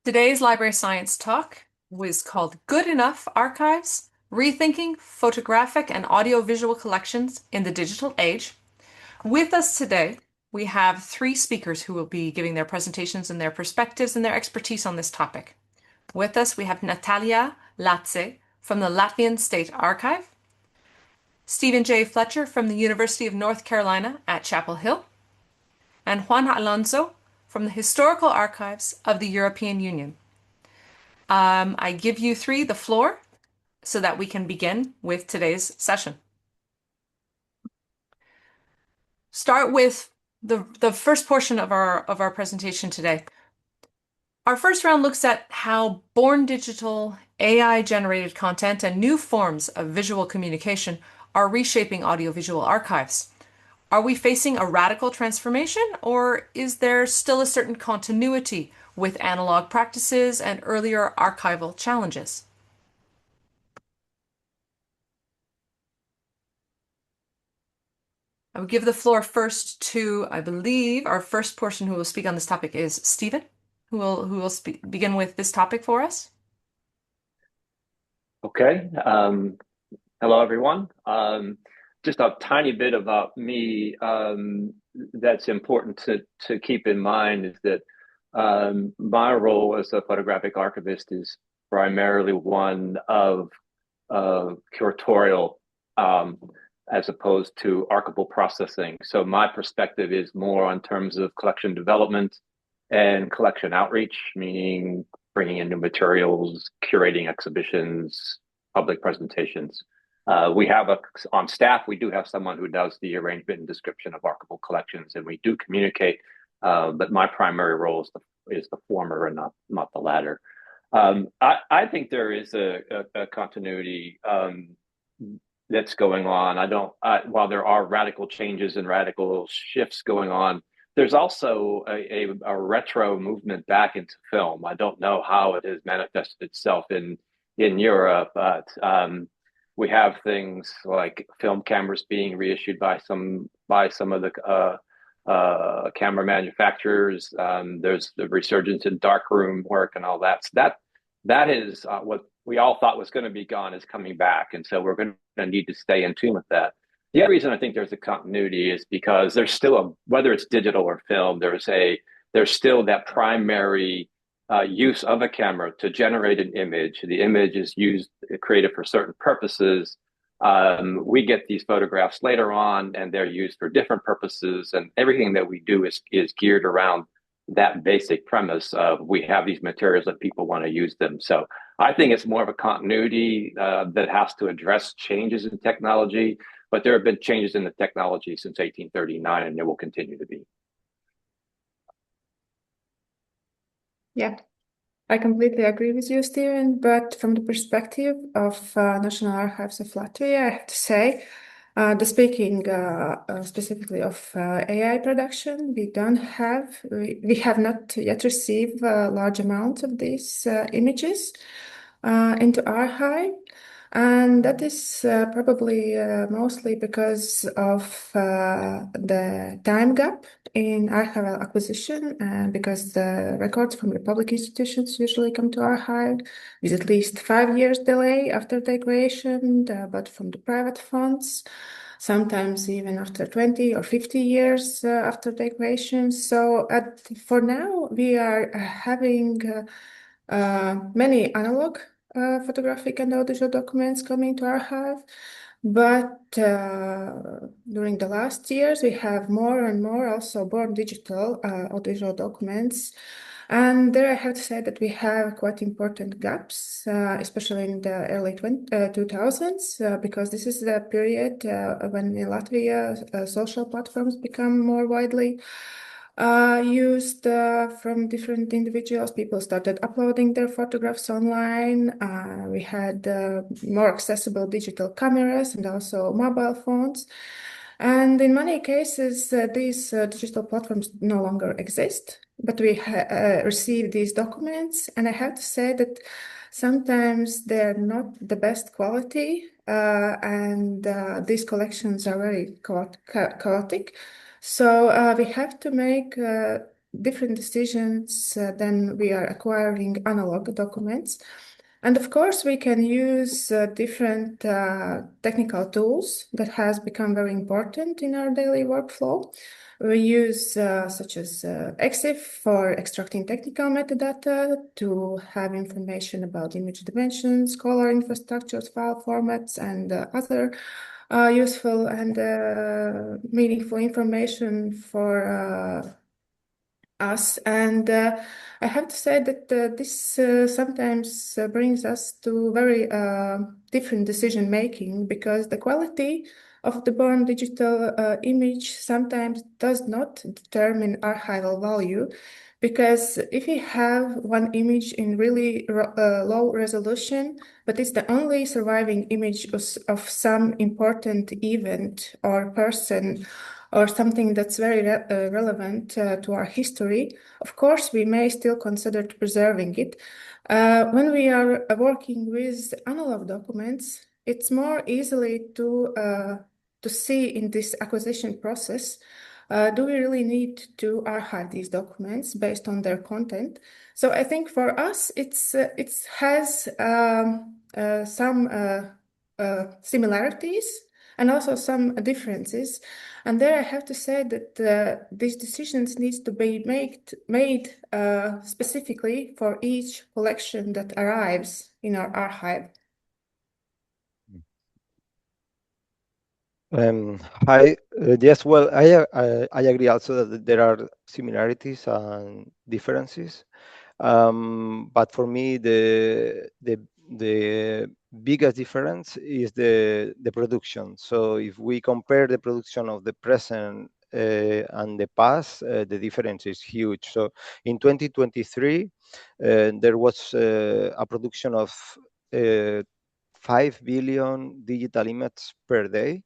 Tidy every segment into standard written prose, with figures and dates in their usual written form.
Today's library science talk was called Good Enough Archives, Rethinking Photographic and Audiovisual Collections in the Digital Age. With us today, we have three speakers who will be giving their presentations and their perspectives and their expertise on this topic. With us, we have Natālija Lāce from the Latvian State Archive, Stephen J. Fletcher from the University of North Carolina at Chapel Hill, and Juan Alonso from the Historical Archives of the European Union. I give you three the floor so that we can begin with today's session. Start with the first portion of our presentation today. Our first round looks at how born digital, AI-generated content and new forms of visual communication are reshaping audiovisual archives. Are we facing a radical transformation, or is there still a certain continuity with analog practices and earlier archival challenges? I will give the floor first to, I believe, our first person who will speak on this topic is Stephen, who will begin with this topic for us. Okay. Hello, everyone. Just a tiny bit about me that's important to keep in mind is that my role as a photographic archivist is primarily one of curatorial as opposed to archival processing. So my perspective is more on terms of collection development and collection outreach, meaning bringing in new materials, curating exhibitions, public presentations. We have on staff, we do have someone who does the arrangement and description of archival collections, and we do communicate, but my primary role is the former and not the latter. I think there is a continuity that's going on. While there are radical changes and radical shifts going on, there's also a retro movement back into film. I don't know how it has manifested itself in Europe, but we have things like film cameras being reissued by some of the camera manufacturers. There's the resurgence in darkroom work and all that. So that is what we all thought was going to be gone is coming back, and so we're going to need to stay in tune with that. The other reason I think there's a continuity is because there's still whether it's digital or film, there's still that primary use of a camera to generate an image. The image is created for certain purposes. We get these photographs later on, and they're used for different purposes. And everything that we do is geared around that basic premise of we have these materials that people want to use them. So I think it's more of a continuity that has to address changes in technology. But there have been changes in the technology since 1839, and there will continue to be. Yeah, I completely agree with you, Stephen. But from the perspective of National Archives of Latvia, I have to say, speaking specifically of AI production, we have not yet received a large amount of these images into archive. And that is probably mostly because of the time gap in archival acquisition, because the records from the public institutions usually come to archive with at least 5 years delay after their creation, but from the private funds, sometimes even after 20 or 50 years after their creation. So for now, we are having many analog photographic and audio documents coming to archive, but during the last years we have more and more also born digital audio documents, and there I have to say that we have quite important gaps, especially in the early 2000s, because this is the period when in Latvia social platforms become more widely used from different individuals. People started uploading their photographs online. We had more accessible digital cameras and also mobile phones. And in many cases, these digital platforms no longer exist, but we receive these documents. And I have to say that sometimes they're not the best quality, and these collections are very chaotic. So we have to make different decisions than we are acquiring analog documents. And of course, we can use different technical tools that has become very important in our daily workflow. We use such as EXIF for extracting technical metadata to have information about image dimensions, color infrastructures, file formats, and other useful and meaningful information for us. And I have to say that this sometimes brings us to very different decision making, because the quality of the born digital image sometimes does not determine archival value. Because if you have one image in really low resolution, but it's the only surviving image of some important event or person or something that's very relevant to our history, of course, we may still consider preserving it. When we are working with analog documents, it's more easily to see in this acquisition process. Do we really need to archive these documents based on their content? So I think for us, it has some similarities and also some differences. And there I have to say that these decisions needs to be made specifically for each collection that arrives in our archive. Hi. Yes, well, I agree also that there are similarities and differences. But for me, the biggest difference is the production. So if we compare the production of the present and the past, the difference is huge. So in 2023, there was a production of 5 billion digital images per day,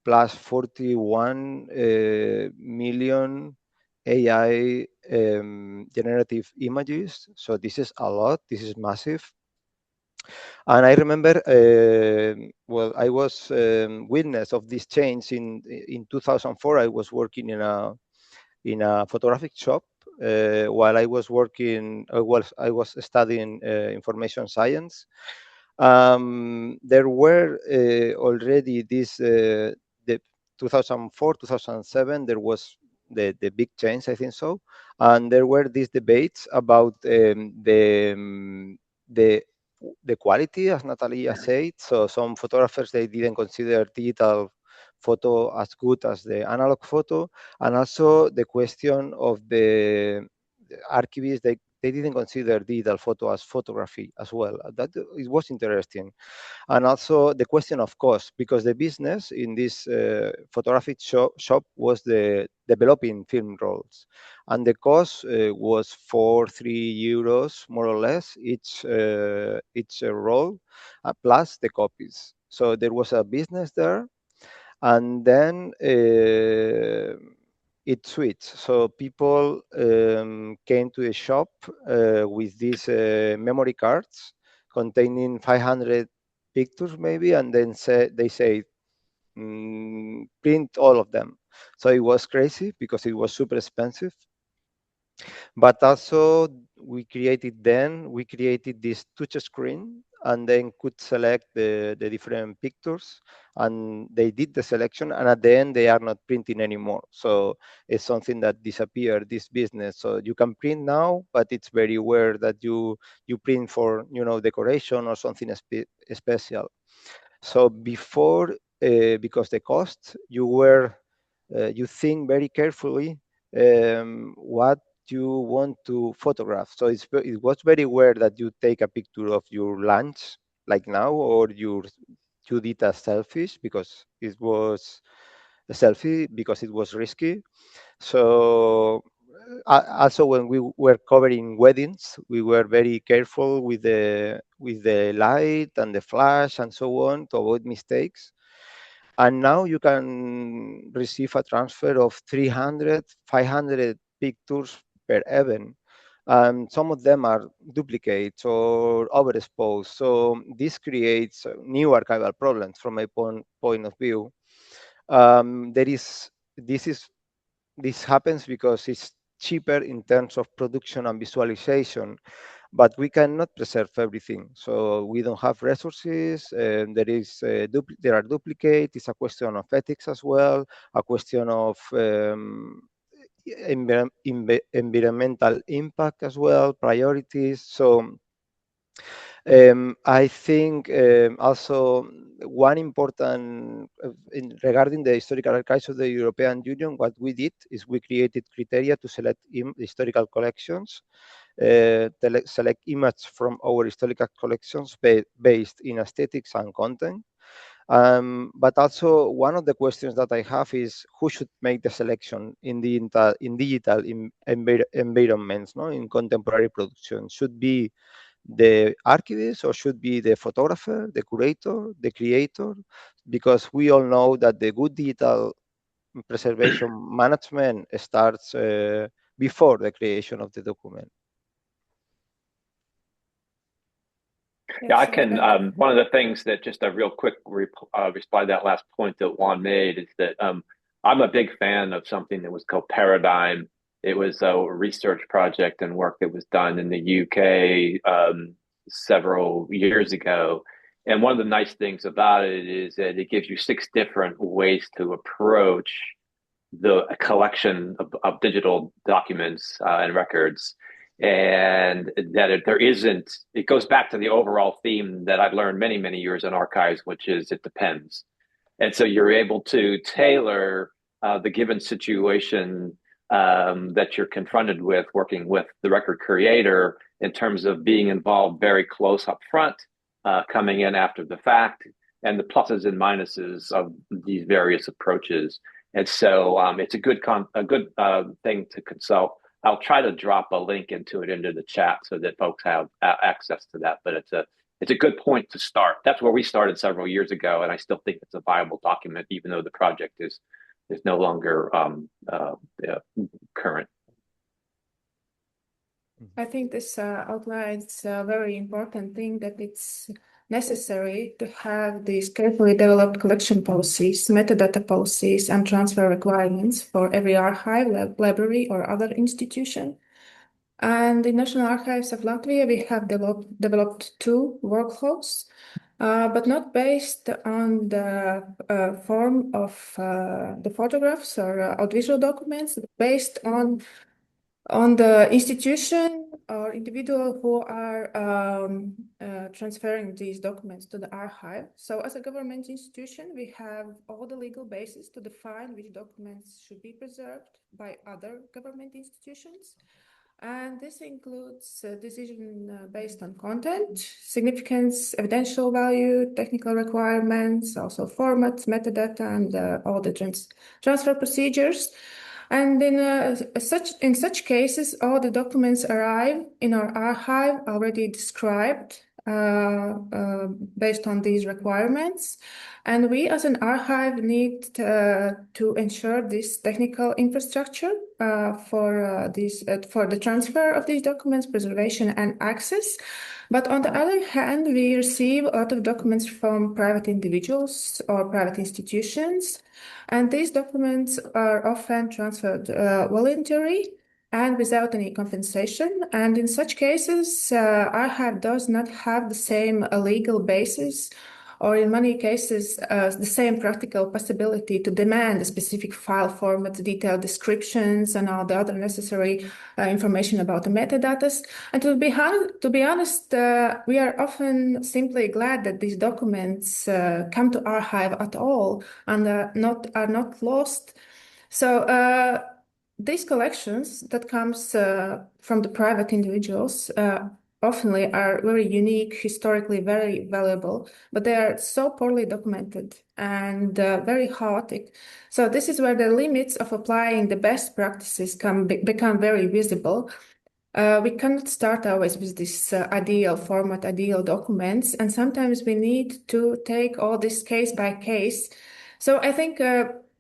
plus 41 million AI generative images. So this is a lot. This is massive. And I remember, well, I was witness of this change in 2004. I was working in a photographic shop while I was working. I was studying information science. There were already this the 2004, 2007. There was the big change, I think so, and there were these debates about the quality, as Natālija said. So some photographers, they didn't consider digital photo as good as the analog photo, and also the question of the archivists, they didn't consider digital photo as photography as well. That it was interesting. And also the question of cost, because the business in this photographic shop was the developing film rolls, and the cost was 3 euros more or less each roll, plus the copies. So there was a business there, and then it switched. So people came to the shop with these memory cards containing 500 pictures maybe, and then they say print all of them. So it was crazy because it was super expensive. But also we created this touch screen, and then could select the different pictures, and they did the selection, and at the end they are not printing anymore. So it's something that disappeared, this business. So you can print now, but it's very rare that you print for decoration or something special. So before, because the cost, you think very carefully what you want to photograph. So it was very rare that you take a picture of your lunch like now, or you did a selfie because it was risky. So also when we were covering weddings, we were very careful with the light and the flash and so on to avoid mistakes. And now you can receive a transfer of 300, 500 pictures per event. Some of them are duplicates or overexposed. So this creates new archival problems from my point of view. This happens because it's cheaper in terms of production and visualization, but we cannot preserve everything. So we don't have resources. There are duplicates. It's a question of ethics as well, a question of environmental impact as well, priorities. So I think also one important regarding the historical archives of the European Union, what we did is we created criteria to select historical collections, select images from our historical collections based in aesthetics and content. But also one of the questions that I have is who should make the selection in digital environments, no, in contemporary production? Should be the archivist or should be the photographer, the curator, the creator? Because we all know that the good digital preservation management starts before the creation of the document. Yeah, I can. One of the things that just a real quick reply to that last point that Juan made is that I'm a big fan of something that was called Paradigm. It was a research project and work that was done in the UK several years ago. And one of the nice things about it is that it gives you 6 different ways to approach the collection of digital documents and records. And that there isn't, it goes back to the overall theme that I've learned many, many years in archives, which is it depends. And so you're able to tailor the given situation that you're confronted with working with the record creator in terms of being involved very close up front, coming in after the fact, and the pluses and minuses of these various approaches. And so it's a good thing to consult. I'll try to drop a link into the chat so that folks have access to that. But it's a good point to start. That's where we started several years ago, and I still think it's a viable document, even though the project is no longer current. I think this outlines a very important thing, that it's necessary to have these carefully developed collection policies, metadata policies, and transfer requirements for every archive, library, or other institution. And in National Archives of Latvia, we have developed 2 workflows, but not based on the form of the photographs or audiovisual documents, based on the institution or individual who are transferring these documents to the archive. So as a government institution, we have all the legal basis to define which documents should be preserved by other government institutions. And this includes decision based on content, significance, evidential value, technical requirements, also formats, metadata, and all the transfer procedures. And in such cases, all the documents arrive in our archive already described based on these requirements. And we as an archive need to ensure this technical infrastructure for the transfer of these documents, preservation and access. But on the other hand, we receive a lot of documents from private individuals or private institutions. And these documents are often transferred voluntarily and without any compensation. And in such cases, archive does not have the same legal basis, or in many cases, the same practical possibility to demand a specific file format, detailed descriptions, and all the other necessary information about the metadatas. And to be honest, we are often simply glad that these documents come to archive at all and are not lost. So these collections that comes from the private individuals often are very unique, historically very valuable, but they are so poorly documented and very chaotic. So this is where the limits of applying the best practices become very visible. We cannot start always with this ideal format, ideal documents, and sometimes we need to take all this case by case. So I think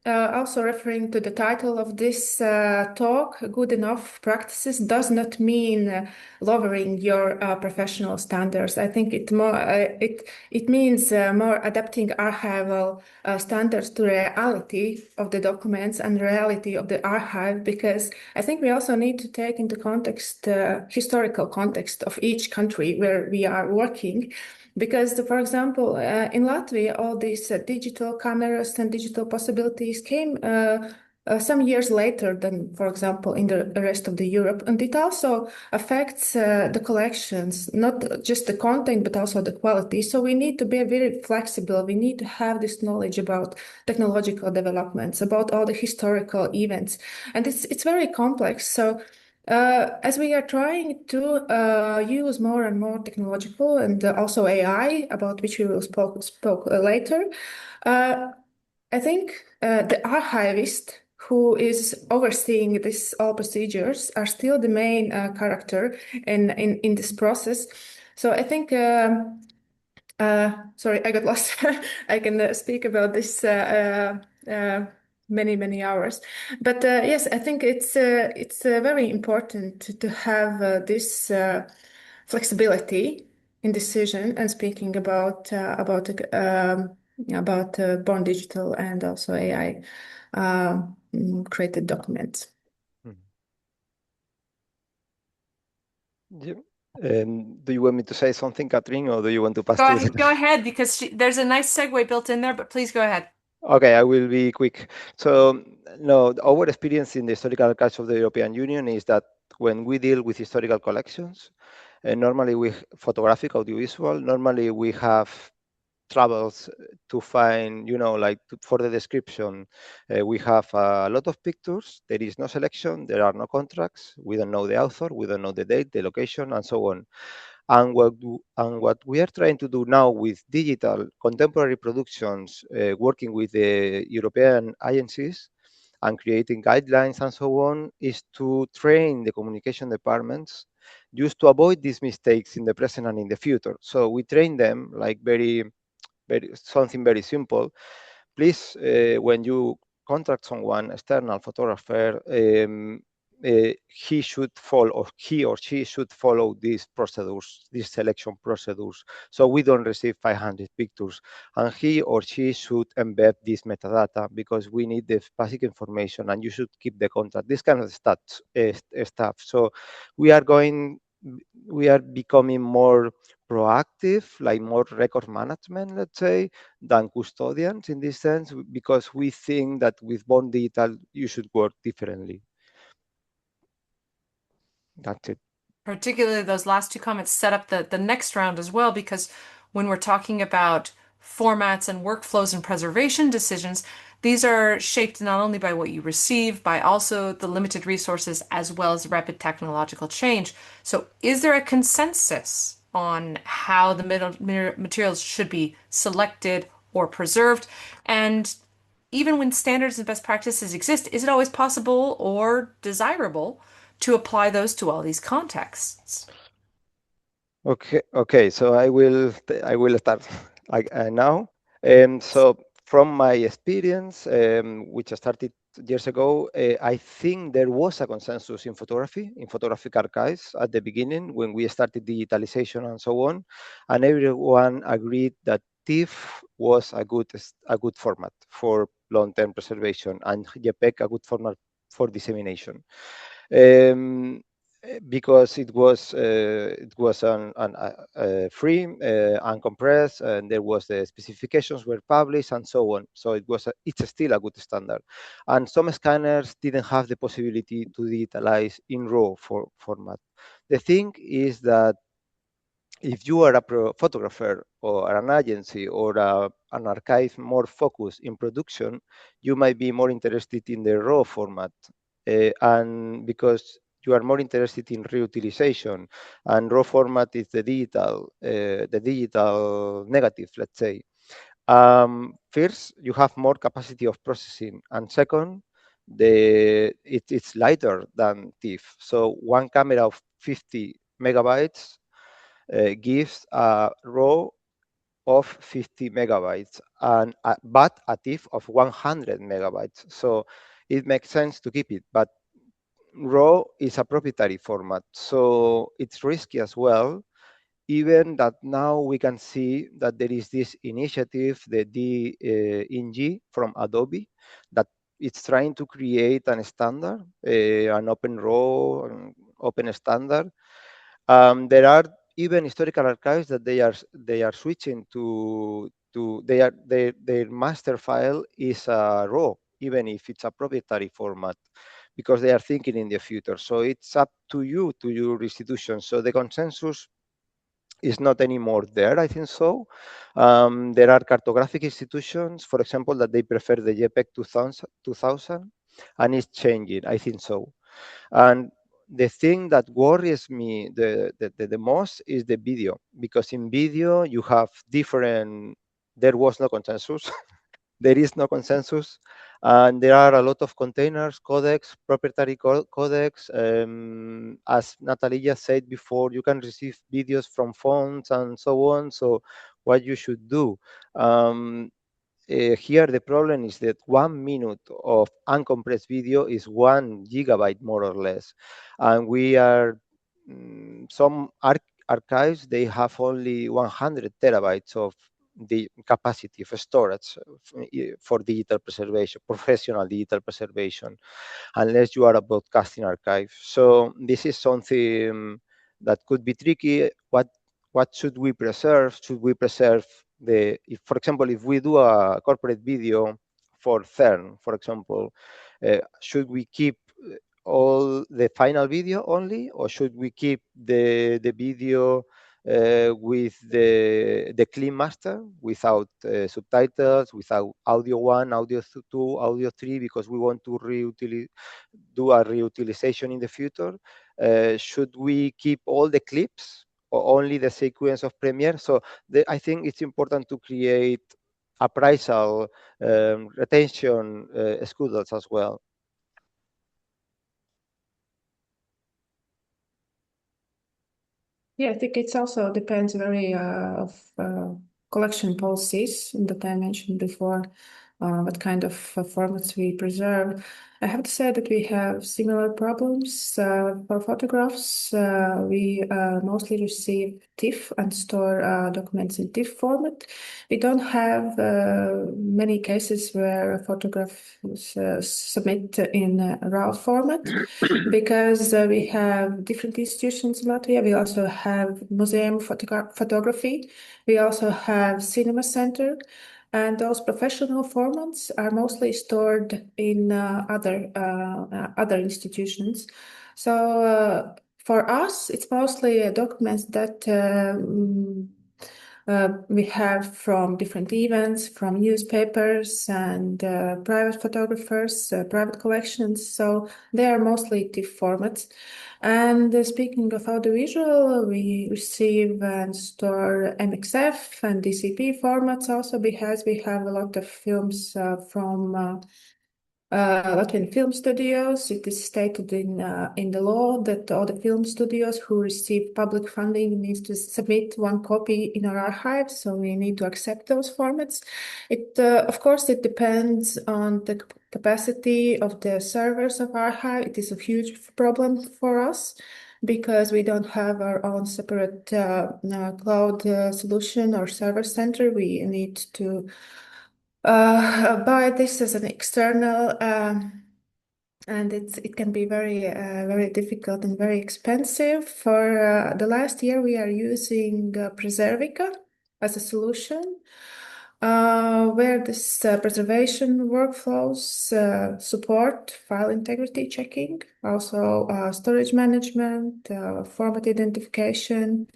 also referring to the title of this talk, good enough practices does not mean lowering your professional standards. I think it means more adapting archival standards to reality of the documents and reality of the archive, because I think we also need to take into context historical context of each country where we are working. Because, for example, in Latvia, all these digital cameras and digital possibilities came some years later than, for example, in the rest of the Europe. And it also affects the collections, not just the content, but also the quality. So we need to be very flexible. We need to have this knowledge about technological developments, about all the historical events. And it's very complex. So as we are trying to use more and more technological and also AI, about which we will spoke later, I think the archivist who is overseeing this all procedures are still the main character in this process. So I think. Sorry, I got lost. I can speak about this many hours, but yes, I think it's very important to have this flexibility in decision and speaking about born digital and also AI created documents. Yeah. Do you want me to say something, Catherine, or do you want to pass Go to ahead, go ahead, because there's a nice segue built in there, but please go ahead. Okay, I will be quick. So, no, our experience in the historical archives of the European Union is that when we deal with historical collections, normally with photographic, audiovisual, normally we have troubles to find, for the description, we have a lot of pictures, there is no selection, there are no contracts, we don't know the author, we don't know the date, the location, and so on. And what we are trying to do now with digital contemporary productions, working with the European agencies and creating guidelines and so on, is to train the communication departments just to avoid these mistakes in the present and in the future. So we train them like something very simple. Please, when you contract someone, external photographer, he should follow, or he or she should follow these procedures, these selection procedures, so we don't receive 500 pictures. And he or she should embed this metadata because we need the basic information, and you should keep the contract. This kind of stuff. So we are becoming more proactive, like more record management, let's say, than custodians in this sense, because we think that with Born Digital, you should work differently. That's it. Particularly those last two comments set up the next round as well, because when we're talking about formats and workflows and preservation decisions, these are shaped not only by what you receive, by also the limited resources as well as rapid technological change. So is there a consensus on how the materials should be selected or preserved? And even when standards and best practices exist, is it always possible or desirable to apply those to all these contexts? Okay. So I will start like now. So from my experience, which I started years ago, I think there was a consensus in photographic archives at the beginning when we started digitalization and so on, and everyone agreed that TIFF was a good format for long-term preservation, and JPEG a good format for dissemination. Because it was free, uncompressed, and there was the specifications were published and so on. So it's still a good standard. And some scanners didn't have the possibility to digitalize in RAW format. The thing is that if you are a photographer or an agency or an archive more focused in production, you might be more interested in the RAW format, and because you are more interested in reutilization, and RAW format is the digital negative, let's say. First, you have more capacity of processing, and second, it's lighter than TIFF. So one camera of 50 megabytes gives a raw of 50 megabytes, and but a TIFF of 100 megabytes. So it makes sense to keep it, but RAW is a proprietary format, so it's risky as well. Even that now we can see that there is this initiative, the DNG from Adobe, that it's trying to create an standard, an open RAW, open standard. There are even historical archives that they are switching to their master file is raw, even if it's a proprietary format, because they are thinking in the future. So it's up to you, to your institution. So the consensus is not anymore there, I think so. There are cartographic institutions, for example, that they prefer the JPEG 2000, and it's changing, I think so. And the thing that worries me the most is the video, because in video you have different, there was no consensus. There is no consensus, and there are a lot of containers, codecs, proprietary codecs. As Natālija said before, you can receive videos from phones and so on. So what you should do, here the problem is that 1 minute of uncompressed video is 1 gigabyte more or less, and we are some archives, they have only 100 terabytes of the capacity of storage for digital preservation, professional digital preservation, unless you are a broadcasting archive. So this is something that could be tricky. What should we preserve? Should we preserve if, for example, if we do a corporate video for CERN, for example, should we keep all the final video only, or should we keep the video with the clean master without subtitles, without audio 1, audio 2, audio 3, because we want to do a reutilization in the future? Should we keep all the clips or only the sequence of Premiere? So I think it's important to create appraisal retention schedules as well. Yeah, I think it's also depends very of collection policies that I mentioned before, what kind of formats we preserve. I have to say that we have similar problems for photographs. We mostly receive TIFF and store documents in TIFF format. We don't have many cases where photographs submit in RAW format because we have different institutions in Latvia. We also have Museum Photography. We also have Cinema Center. And those professional formats are mostly stored in other institutions. So for us, it's mostly documents that we have from different events, from newspapers and private photographers, private collections. So they are mostly TIFF formats. And speaking of audiovisual, we receive and store MXF and DCP formats also, because we have a lot of films from Latvian film studios. It is stated in the law that all the film studios who receive public funding needs to submit one copy in our archive, so we need to accept those formats. It of course it depends on the capacity of the servers of archive. It is a huge problem for us because we don't have our own separate cloud solution or server center. We need to buy this as an external, and it can be very difficult and very expensive. For the last year, we are using Preservica as a solution, where this preservation workflows support file integrity checking, also storage management, format identification,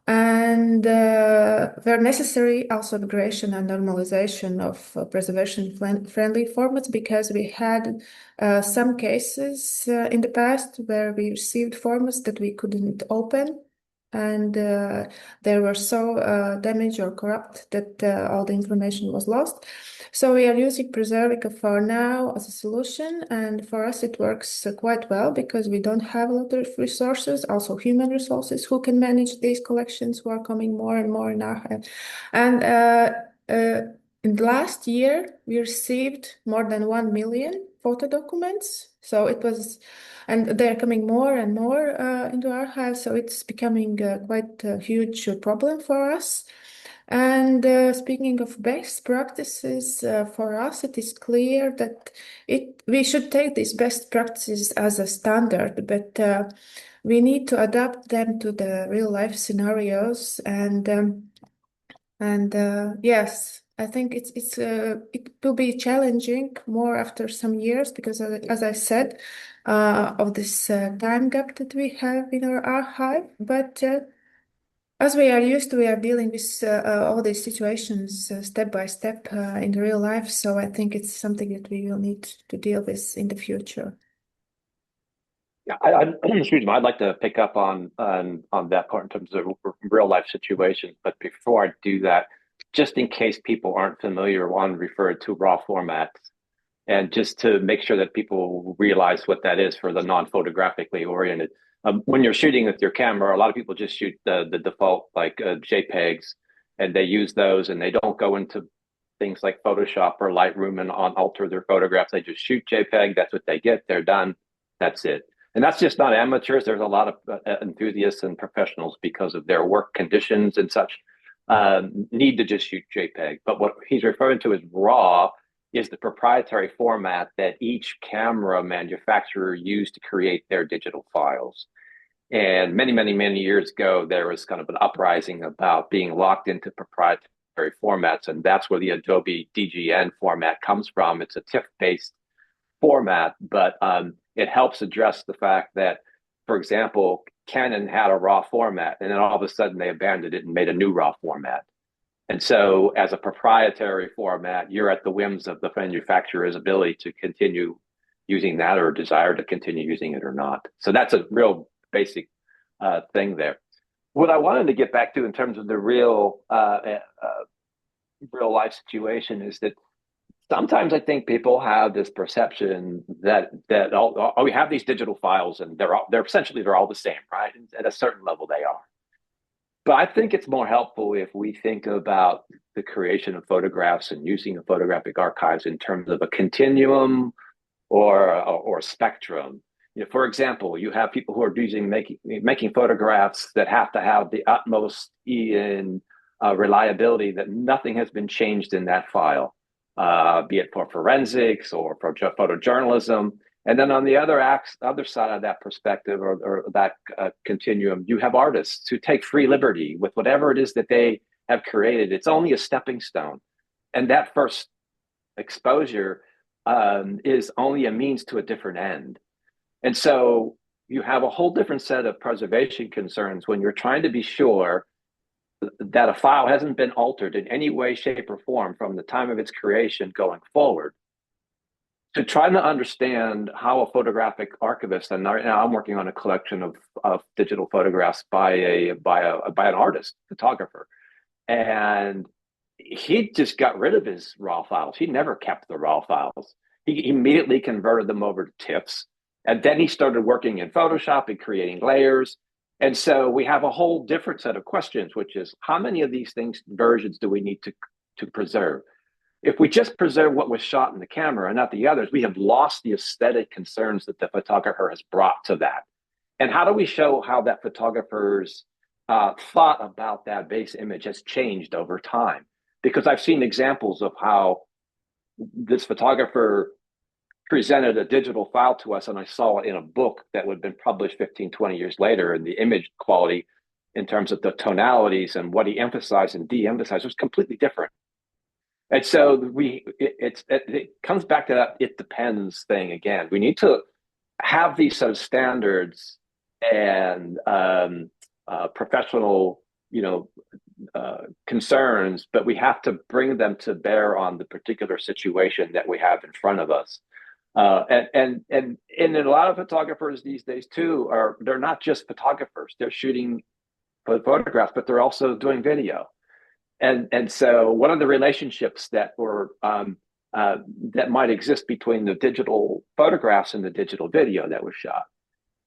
and where necessary, also migration and normalization of preservation-friendly formats, because we had some cases in the past where we received formats that we couldn't open and they were so damaged or corrupt that all the information was lost. So we are using Preservica for now as a solution, and for us it works quite well because we don't have a lot of resources, also human resources, who can manage these collections who are coming more and more in archive. And in the last year, we received more than 1 million photo documents. So it was, and they're coming more and more into archive. So it's becoming quite a huge problem for us. And speaking of best practices, for us, it is clear that we should take these best practices as a standard, but we need to adapt them to the real life scenarios. And yes, I think it will be challenging more after some years because, as I said, of this time gap that we have in our archive. But as we are used to, we are dealing with all these situations step by step in real life. So I think it's something that we will need to deal with in the future. Yeah, excuse me. I'd like to pick up on that part in terms of real life situations. But before I do that, just in case people aren't familiar, Juan referred to raw formats, and just to make sure that people realize what that is for the non-photographically oriented. When you're shooting with your camera, a lot of people just shoot the default like JPEGs, and they use those, and they don't go into things like Photoshop or Lightroom and alter their photographs. They just shoot JPEG. That's what they get. They're done. That's it. And that's just not amateurs. There's a lot of enthusiasts and professionals, because of their work conditions and such, need to just shoot JPEG. But what he's referring to as RAW is the proprietary format that each camera manufacturer used to create their digital files. And many, many, many years ago, there was kind of an uprising about being locked into proprietary formats. And that's where the Adobe DGN format comes from. It's a TIFF-based format, but it helps address the fact that, for example, Canon had a RAW format, and then all of a sudden they abandoned it and made a new RAW format. And so as a proprietary format, you're at the whims of the manufacturer's ability to continue using that or desire to continue using it or not. So that's a real basic thing there. What I wanted to get back to in terms of the real life situation is that sometimes I think people have this perception that we have these digital files and they're essentially all the same, right? And at a certain level they are. But I think it's more helpful if we think about the creation of photographs and using the photographic archives in terms of a continuum or a spectrum. You know, for example, you have people who are making photographs that have to have the utmost in reliability, that nothing has been changed in that file, be it for forensics or for photojournalism. And then on the other side of that perspective or that continuum, you have artists who take free liberty with whatever it is that they have created. It's only a stepping stone. And that first exposure is only a means to a different end. And so you have a whole different set of preservation concerns when you're trying to be sure that a file hasn't been altered in any way, shape, or form from the time of its creation going forward. To try to understand how a photographic archivist, and right now I'm working on a collection of digital photographs by an artist, photographer, and he just got rid of his raw files. He never kept the raw files. He immediately converted them over to TIFFs, and then he started working in Photoshop and creating layers. And so we have a whole different set of questions, which is how many of these versions do we need to preserve? If we just preserve what was shot in the camera and not the others, we have lost the aesthetic concerns that the photographer has brought to that. And how do we show how that photographer's thought about that base image has changed over time? Because I've seen examples of how this photographer presented a digital file to us, and I saw it in a book that would have been published 15, 20 years later, and the image quality in terms of the tonalities and what he emphasized and de-emphasized was completely different. And so it comes back to that it depends thing again. We need to have these sort of standards and professional, concerns, but we have to bring them to bear on the particular situation that we have in front of us. And a lot of photographers these days too they're not just photographers. They're shooting photographs, but they're also doing video. And so what are the relationships that were that might exist between the digital photographs and the digital video that was shot?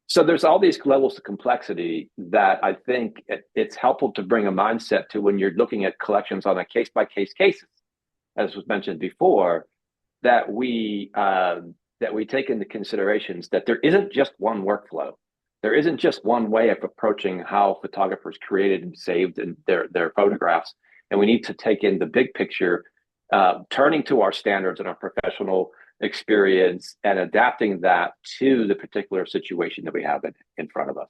So there's all these levels of complexity that I think it's helpful to bring a mindset to when you're looking at collections on a case-by-case basis, as was mentioned before, that we take into considerations that there isn't just one workflow. There isn't just one way of approaching how photographers created and saved their photographs. And we need to take in the big picture, turning to our standards and our professional experience and adapting that to the particular situation that we have in front of us.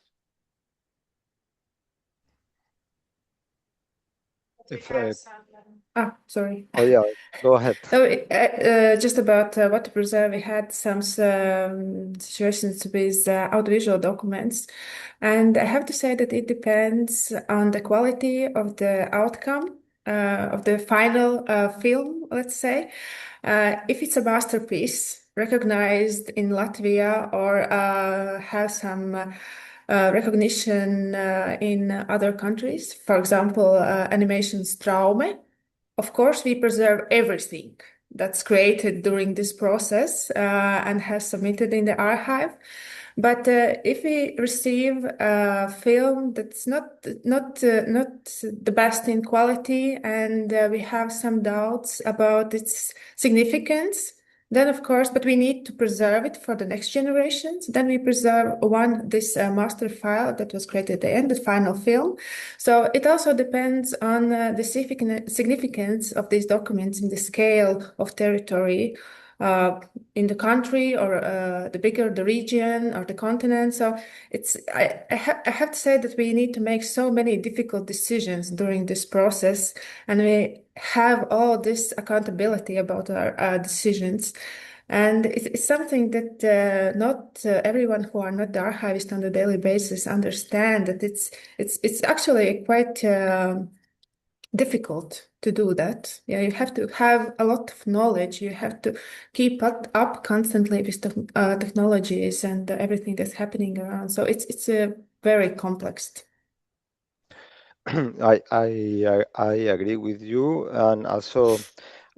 Sorry. Oh yeah, go ahead. No, just about what to preserve. We had some situations with audiovisual documents, and I have to say that it depends on the quality of the outcome of the final film, let's say. If it's a masterpiece recognized in Latvia or has some recognition in other countries, for example, animation's Traume. Of course, we preserve everything that's created during this process and has submitted in the archive. But if we receive a film that's not the best in quality, and we have some doubts about its significance, then of course, but we need to preserve it for the next generations. Then we preserve this master file that was created at the end, the final film. So it also depends on the significance of these documents in the scale of territory in the country, or the bigger the region or the continent. So I have to say that we need to make so many difficult decisions during this process, and we have all this accountability about our decisions. And it's something that not everyone who are not the archivist on a daily basis understand, that it's actually quite difficult to do that. Yeah, you have to have a lot of knowledge. You have to keep up constantly with technologies and everything that's happening around. So it's very complex. I agree with you, and also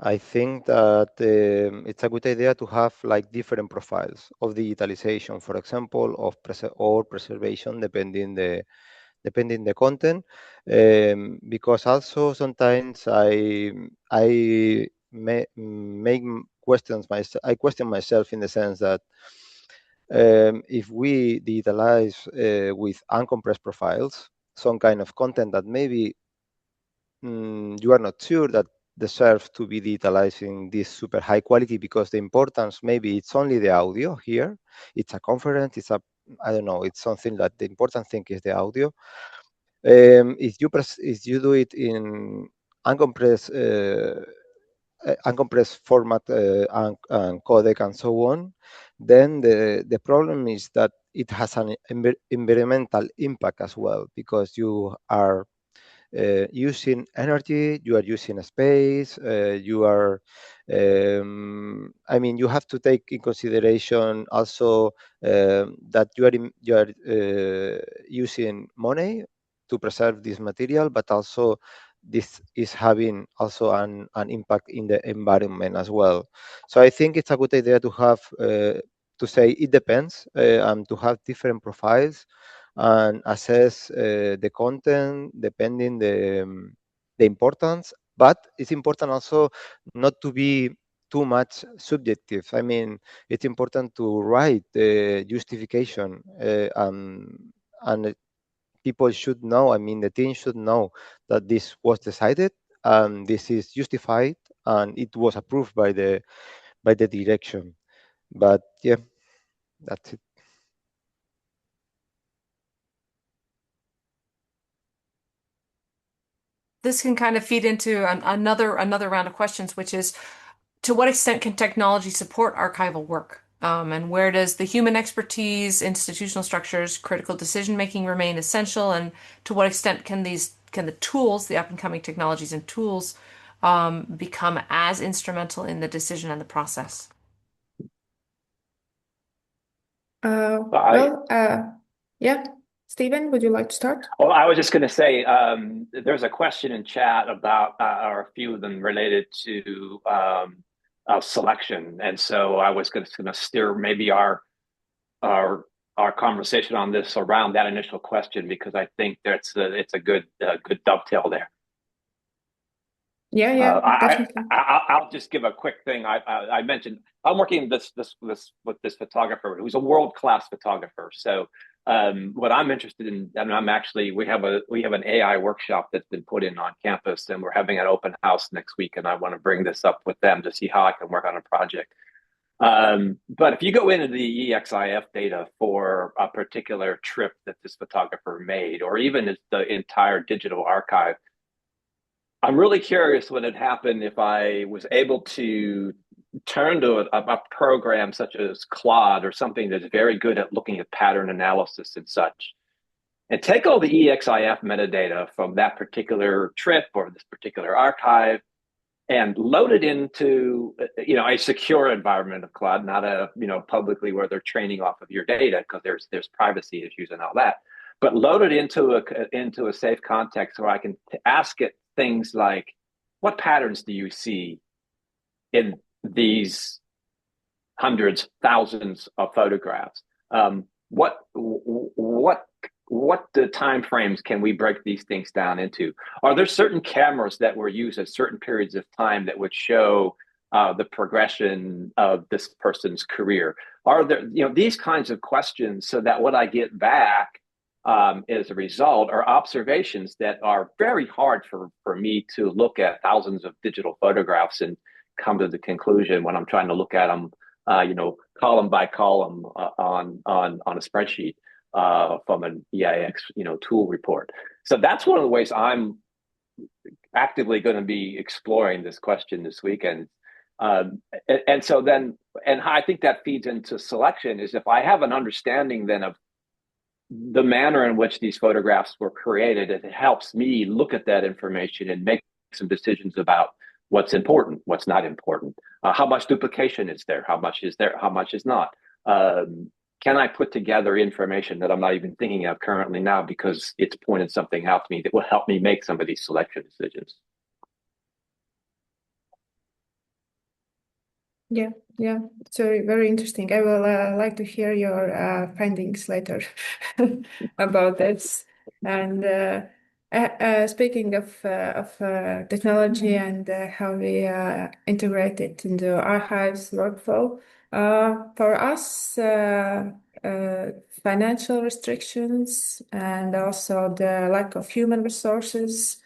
I think that it's a good idea to have like different profiles of digitalization, for example, of preservation, depending the content, because also sometimes I make questions myself. I question myself in the sense that if we digitalize with uncompressed profiles, some kind of content that maybe you are not sure that deserves to be digitalized in this super high quality, because the importance, maybe it's only the audio here. It's a conference. I don't know. It's something that the important thing is the audio. If you do it in uncompressed format and codec and so on, then the problem is that it has an environmental impact as well, because you are using energy, you are using space, you are, you have to take in consideration also that you are using money to preserve this material, but also this is having also an impact in the environment as well. So I think it's a good idea to have to say it depends, and to have different profiles and assess the content depending the importance. But it's important also not to be too much subjective. I mean, it's important to write the justification, and people should know. I mean, the team should know that this was decided and this is justified and it was approved by the direction. But yeah, that's it. This can kind of feed into another round of questions, which is, to what extent can technology support archival work? And where does the human expertise, institutional structures, critical decision making remain essential? And to what extent can the tools, the up and coming technologies and tools, become as instrumental in the decision and the process? Yeah. Stephen, would you like to start? Well, I was just going to say there's a question in chat about, or a few of them related to selection, and so I was going to steer maybe our conversation on this around that initial question, because I think it's a good dovetail there. Yeah, definitely. I'll just give a quick thing. I mentioned I'm working with this photographer who's a world-class photographer. So what I'm interested in, and we have an AI workshop that's been put in on campus, and we're having an open house next week, and I want to bring this up with them to see how I can work on a project. But if you go into the EXIF data for a particular trip that this photographer made, or even the entire digital archive, I'm really curious what had happened if I was able to turn to a program such as Claude, or something that's very good at looking at pattern analysis and such, and take all the EXIF metadata from that particular trip or this particular archive and load it into a secure environment of Claude, not a publicly where they're training off of your data, because there's privacy issues and all that, but load it into a safe context where I can ask it things like, what patterns do you see in these hundreds, thousands of photographs? What the time frames can we break these things down into? Are there certain cameras that were used at certain periods of time that would show the progression of this person's career? Are there these kinds of questions, so that what I get back as a result are observations that are very hard for me to look at thousands of digital photographs and come to the conclusion when I'm trying to look at them, column by column on a spreadsheet from an EIX, tool report. So that's one of the ways I'm actively going to be exploring this question this weekend. And so then, and I think that feeds into selection, is if I have an understanding then of the manner in which these photographs were created, it helps me look at that information and make some decisions about what's important, what's not important, how much duplication is there, how much is there, how much is not. Can I put together information that I'm not even thinking of currently now, because it's pointed something out to me that will help me make some of these selection decisions? Yeah. So very interesting. I will like to hear your findings later about this. And speaking of technology and how we integrate it into archives workflow, for us, financial restrictions and also the lack of human resources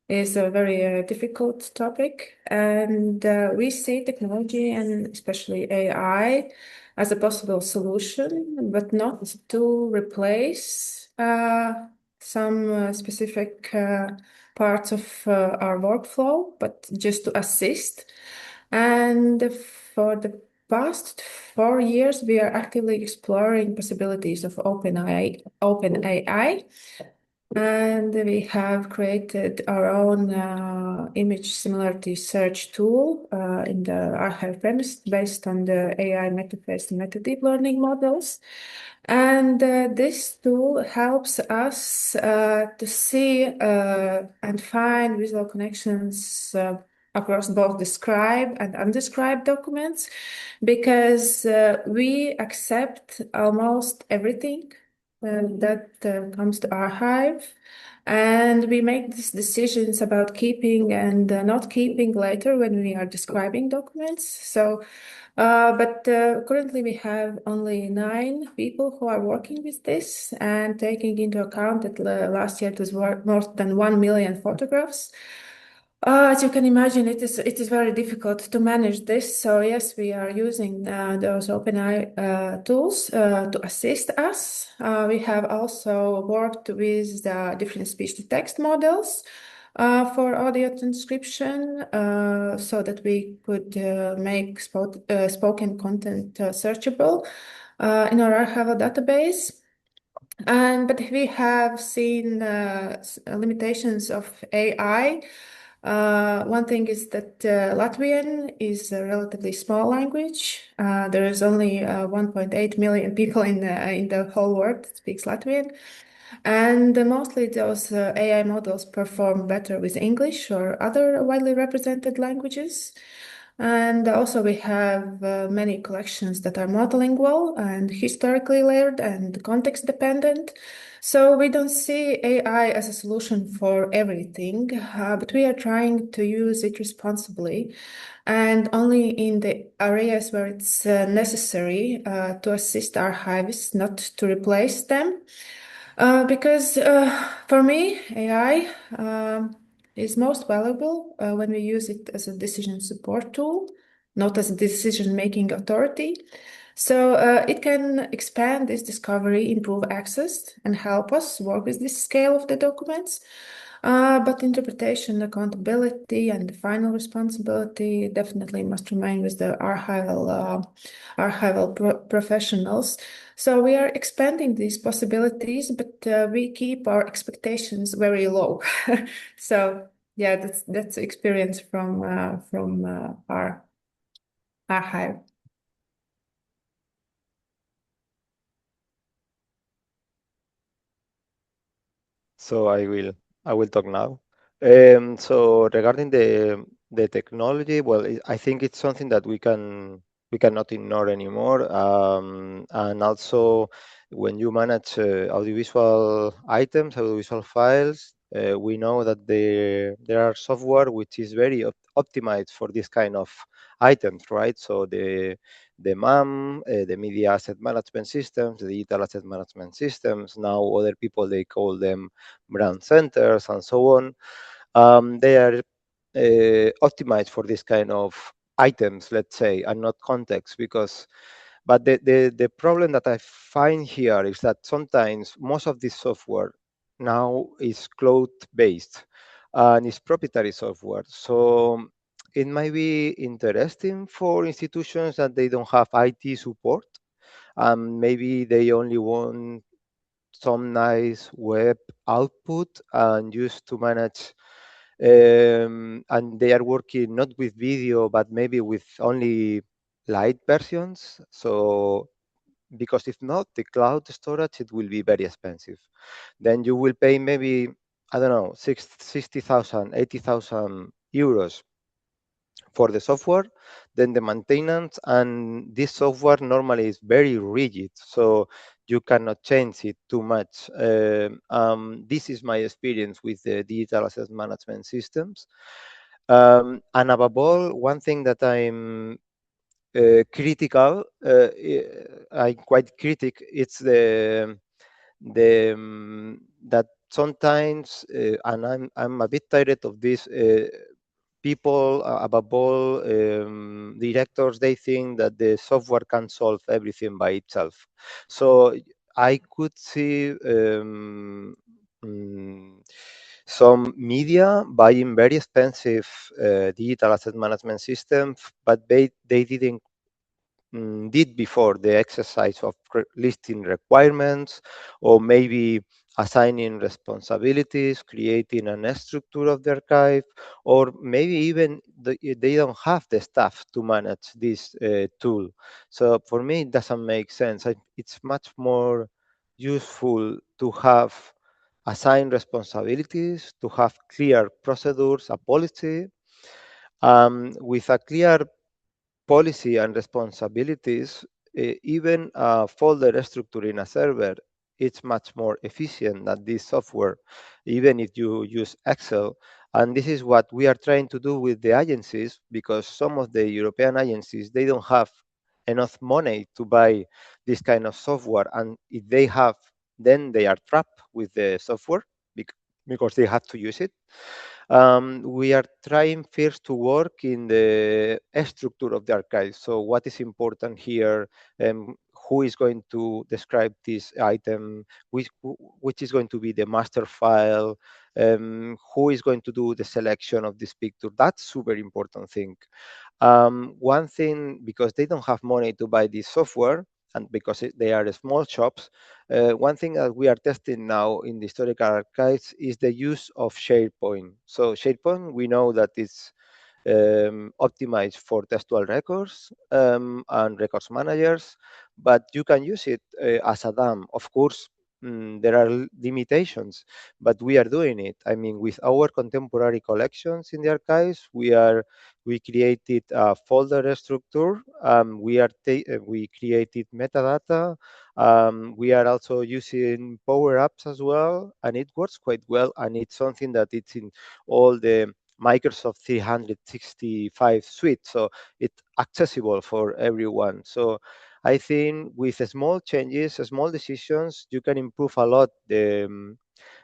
is a very difficult topic, and we see technology, and especially AI, as a possible solution, but not to replace some specific parts of our workflow, but just to assist. And for the past 4 years, we are actively exploring possibilities of OpenAI. And we have created our own image similarity search tool in the archive premise based on the AI metaphase and meta deep learning models. And this tool helps us to see and find visual connections across both described and undescribed documents, because we accept almost everything that comes to archive, and we make these decisions about keeping and not keeping later when we are describing documents. So, but currently we have only 9 people who are working with this, and taking into account that last year it was more than 1 million photographs. As you can imagine, it is very difficult to manage this. So yes, we are using those OpenAI tools to assist us. We have also worked with different speech-to-text models for audio transcription, so that we could make spoken content searchable in our archival database. But we have seen limitations of AI. One thing is that Latvian is a relatively small language. There is only 1.8 million people in the whole world that speaks Latvian. And mostly those AI models perform better with English or other widely represented languages. And also we have many collections that are monolingual and historically layered and context dependent. So we don't see AI as a solution for everything, but we are trying to use it responsibly and only in the areas where it's necessary to assist archivists, not to replace them. Because for me, AI is most valuable when we use it as a decision support tool, not as a decision-making authority. So it can expand this discovery, improve access, and help us work with this scale of the documents. But interpretation, accountability, and the final responsibility definitely must remain with the archival professionals. So we are expanding these possibilities, but we keep our expectations very low. So yeah, that's experience from our archive. So I will talk now. So regarding the technology, well, I think it's something that we cannot ignore anymore. And also, when you manage audiovisual items, audiovisual files, we know that there are software which is very optimized for this kind of items, right? So the MAM, the media asset management systems, the digital asset management systems. Now other people they call them brand centers and so on. They are optimized for this kind of items, let's say, and not context. Because, but the problem that I find here is that sometimes most of this software now is cloud based and it's proprietary software. So it might be interesting for institutions that they don't have IT support. Maybe they only want some nice web output and used to manage, and they are working not with video but maybe with only light versions. So because if not, the cloud storage, it will be very expensive. Then you will pay maybe, I don't know, 60,000, 80,000 euros for the software. Then the maintenance, and this software normally is very rigid, so you cannot change it too much. This is my experience with the digital asset management systems. And above all, one thing that I'm critical, I'm quite critic, it's that sometimes, and I'm a bit tired of this. People, above all, directors, they think that the software can solve everything by itself. So I could see some media buying very expensive digital asset management systems, but they didn't did before the exercise of listing requirements, or maybe assigning responsibilities, creating a structure of the archive, or maybe even they don't have the staff to manage this tool. So for me, it doesn't make sense. It's much more useful to have assigned responsibilities, to have clear procedures, a policy, with a clear policy and responsibilities. Even a folder structure in a server, it's much more efficient than this software, even if you use Excel. And this is what we are trying to do with the agencies, because some of the European agencies, they don't have enough money to buy this kind of software. And if they have, then they are trapped with the software because they have to use it. We are trying first to work in the structure of the archive. So what is important here? Who is going to describe this item? Which is going to be the master file? Who is going to do the selection of this picture? That's super important thing. One thing, because they don't have money to buy this software, and because they are small shops, one thing that we are testing now in the historical archives is the use of SharePoint. So SharePoint, we know that it's optimized for textual records and records managers, but you can use it as a DAM. Of course, there are limitations, but we are doing it. I mean, with our contemporary collections in the archives, we created a folder structure. We created metadata. We are also using Power Apps as well, and it works quite well. And it's something that it's in all the Microsoft 365 suite, so it's accessible for everyone. So I think with small changes, small decisions, you can improve a lot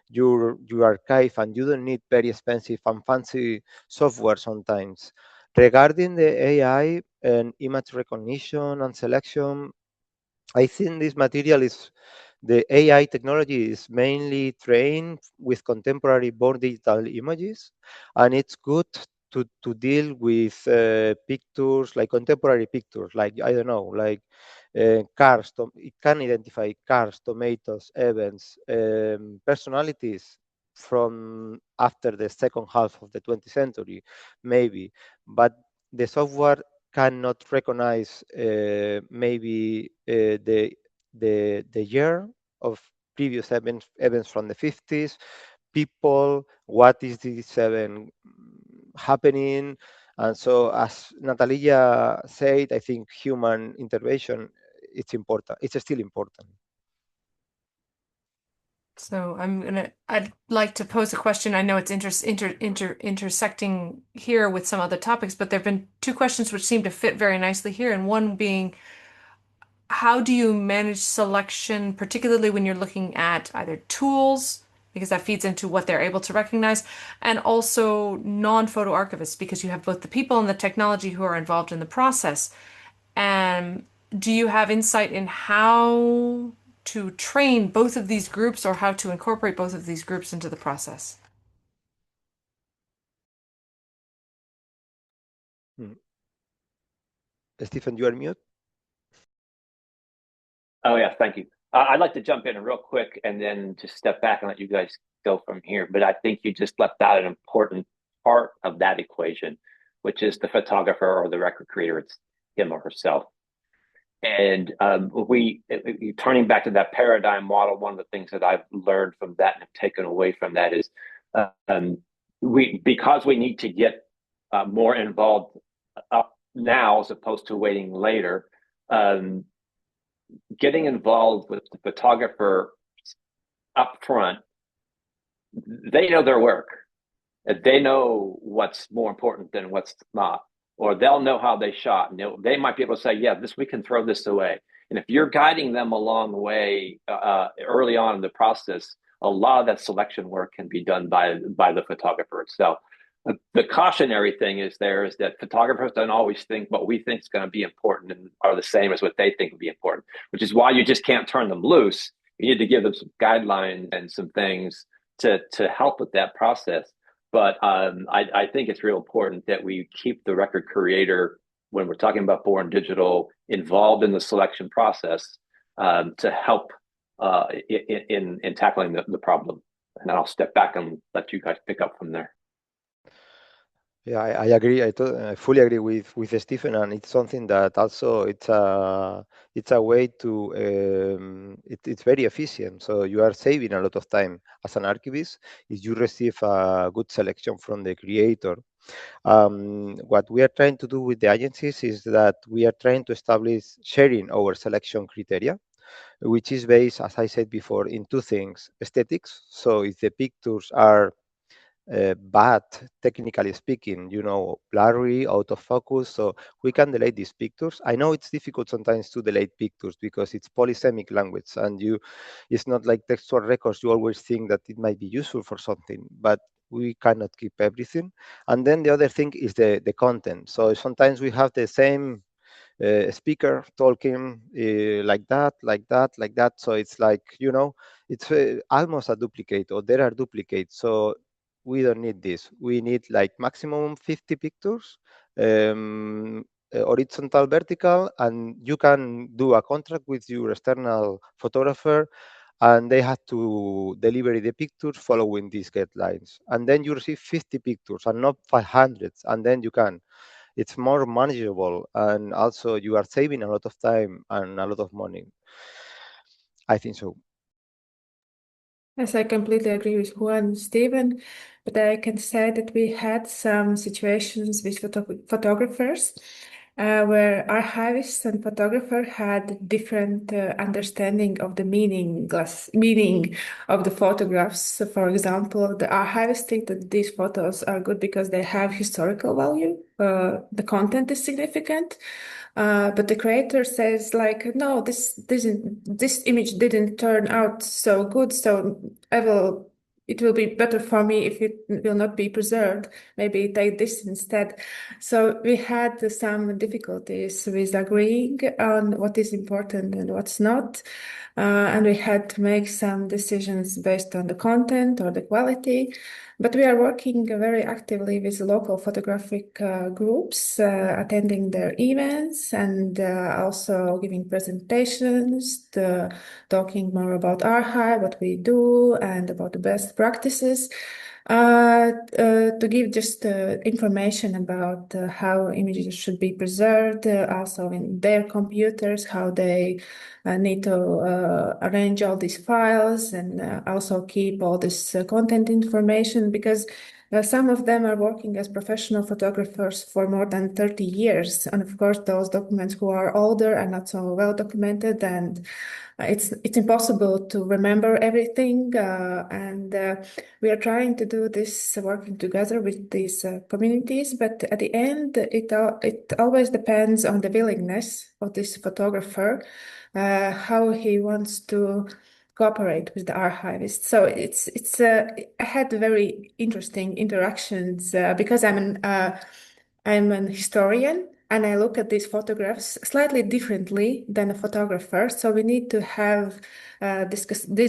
your archive, and you don't need very expensive and fancy software sometimes. Regarding the AI and image recognition and selection, I think this material is the AI technology is mainly trained with contemporary born digital images, and it's good to deal with pictures like contemporary pictures, like I don't know, like cars. It can identify cars, tomatoes, events, personalities from after the second half of the 20th century, maybe, but the software cannot recognize maybe the year of previous events from the 50s, people, what is this event happening. And so, as Natālija said, I think human intervention, it's important. It's still important. So I'd like to pose a question. I know it's intersecting here with some other topics, but there have been two questions which seem to fit very nicely here. And one being, how do you manage selection, particularly when you're looking at either tools, because that feeds into what they're able to recognize, and also non-photo archivists, because you have both the people and the technology who are involved in the process. And do you have insight in how to train both of these groups or how to incorporate both of these groups into the process? Stephen, you are mute. Oh, yeah, thank you. I'd like to jump in real quick and then just step back and let you guys go from here. But I think you just left out an important part of that equation, which is the photographer or the record creator. It's him or herself. And turning back to that paradigm model, one of the things that I've learned from that and have taken away from that is because we need to get more involved up now as opposed to waiting later. Getting involved with the photographer up front, they know their work. They know what's more important than what's not, or they'll know how they shot, and they might be able to say, yeah, we can throw this away. And if you're guiding them along the way early on in the process, a lot of that selection work can be done by the photographer itself. The cautionary thing is that photographers don't always think what we think is going to be important and are the same as what they think would be important, which is why you just can't turn them loose. You need to give them some guidelines and some things to help with that process. But I think it's real important that we keep the record creator, when we're talking about born digital, involved in the selection process to help in tackling the problem. And then I'll step back and let you guys pick up from there. Yeah, I agree. I fully agree with Stephen, and it's something that also it's a way to it's very efficient. So you are saving a lot of time as an archivist if you receive a good selection from the creator. What we are trying to do with the agencies is that we are trying to establish sharing our selection criteria, which is based, as I said before, in two things: aesthetics. So if the pictures are bad, technically speaking, blurry, out of focus. So we can delete these pictures. I know it's difficult sometimes to delete pictures because it's polysemic language, and it's not like textual records. You always think that it might be useful for something, but we cannot keep everything. And then the other thing is the content. So sometimes we have the same speaker talking like that, like that, like that. So it's like, it's almost a duplicate, or there are duplicates. So we don't need this. We need like maximum 50 pictures, horizontal, vertical, and you can do a contract with your external photographer, and they have to deliver the pictures following these guidelines. And then you receive 50 pictures and not 500, and then it's more manageable, and also you are saving a lot of time and a lot of money. I think so. Yes, I completely agree with Juan and Stephen, but I can say that we had some situations with photographers where archivists and photographer had different understanding of the meaning of the photographs. So for example, the archivists think that these photos are good because they have historical value. The content is significant. But the creator says like, no, this image didn't turn out so good, so it will be better for me if it will not be preserved. Maybe take this instead. So we had some difficulties with agreeing on what is important and what's not. And we had to make some decisions based on the content or the quality. But we are working very actively with local photographic groups, attending their events and also giving presentations, talking more about archive, what we do, and about the best practices. To give just information about how images should be preserved, also in their computers, how they need to arrange all these files and also keep all this content information because some of them are working as professional photographers for more than 30 years. And of course, those documents who are older are not so well documented and it's impossible to remember everything. And we are trying to do this working together with these communities. But at the end, it always depends on the willingness of this photographer, how he wants to cooperate with the archivist. So I had very interesting interactions because I'm an historian and I look at these photographs slightly differently than a photographer. So we need to have this